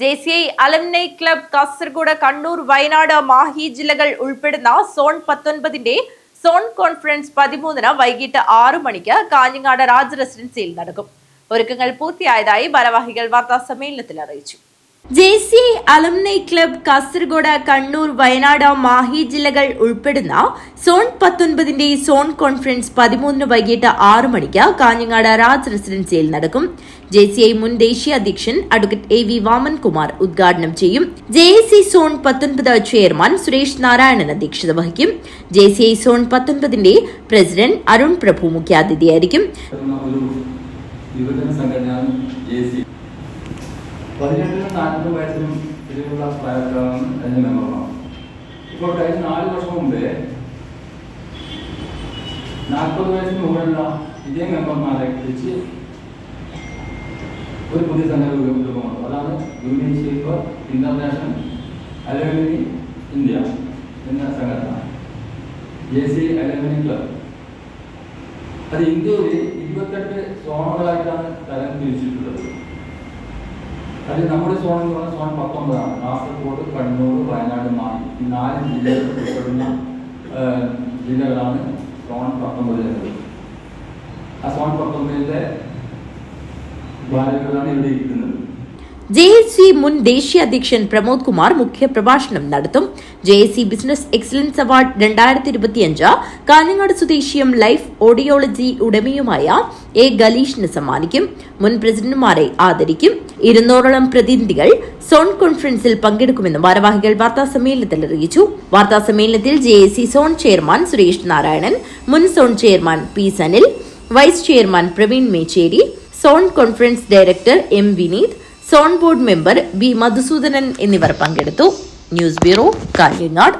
JCI alumni club Kasaragod, Kannur, Wayanad, Mahe ജില്ലകൾ ഉൾപ്പെടുന്ന zone 19 zone conference 13 വൈകിട്ട് 6 മണിക്ക് കാഞ്ഞങ്ങാട് രാജ് റെസിഡൻസിയിൽ നടക്കും. ഒരുക്കങ്ങൾ പൂർത്തിയായതായി ഭാരവാഹികൾ വാർത്താസമ്മേളനത്തിൽ അറിയിച്ചു. JCI alumni club Kasaragod, Kannur, Wayanad, Mahe ജില്ലകൾ ഉൾപ്പെടുന്ന സോൺ 19 സോൺ കോൺഫറൻസ് 13 വൈകിട്ട് 6 മണിക്ക് കാഞ്ഞങ്ങാട് രാജ് റെസിഡൻസിയിൽ നടക്കും. JCI മുൻ ദേശീയ അധ്യക്ഷൻ അഡ്വക്കേറ്റ് AV വാമൻകുമാർ ഉദ്ഘാടനം ചെയ്യും. JSC zone 19 chairman Suresh Narayanan അധ്യക്ഷത വഹിക്കും. JCI സോൺ 19 പ്രസിഡന്റ് അരുൺ പ്രഭു മുഖ്യാതിഥിയായിരിക്കും. 18-40 വയസ്സിനും ഇതിലുള്ള പ്രായത്തിലാണ് അതിന്റെ മെമ്പർമാർ. ഇപ്പോൾ കഴിഞ്ഞ 4 വർഷം മുമ്പേ 40 വയസ്സിന് മുകളിലുള്ള ഇതേ മെമ്പർമാരെ വെച്ച് ഒരു പുതിയ സംഘടന രൂപമാണ്. അതാണ് union for international alumni India എന്ന സംഘടന, JCI അലുമിനി ക്ലബ്. അത് ഇന്ത്യയിൽ 28 സോണുകളായിട്ടാണ് തരം തിരിച്ചിട്ടുള്ളത്. അതിൽ നമ്മുടെ സോൺ എന്ന് പറഞ്ഞാൽ സോൺ 19 കാസർഗോഡ്, കണ്ണൂർ, വയനാട്, മാഹി ഈ 4 ജില്ലകൾ ഉൾപ്പെടുന്ന ജില്ലകളാണ് സോൺ 19. ആ സോൺ 19 ഭാരതങ്ങളാണ് ഇവിടെ ഇരിക്കുന്നത്. JSC മുൻ ദേശീയ അധ്യക്ഷൻ പ്രമോദ് കുമാർ മുഖ്യപ്രഭാഷണം നടത്തും. JSC business excellence award 2025 Kanhangad സ്വദേശിയും ലൈഫ് ഓഡിയോളജി ഉടമയുമായ A. ഗലീഷിന് സമ്മാനിക്കും. മുൻ പ്രസിഡന്റുമാരെ ആദരിക്കും. 200ഓളം പ്രതിനിധികൾ സോൺ കോൺഫറൻസിൽ പങ്കെടുക്കുമെന്നും ഭാരവാഹികൾ വാർത്താസമ്മേളനത്തിൽ അറിയിച്ചു. വാർത്താസമ്മേളനത്തിൽ JSC zone chairman Suresh Narayanan, മുൻ zone chairman P. Sanil, vice chairman Praveen Mecheri, zone conference director M. Vineeth, zone board member B. Madhusoodanan എന്നിവർ പങ്കെടുത്തു. News bureau, Kanhangad.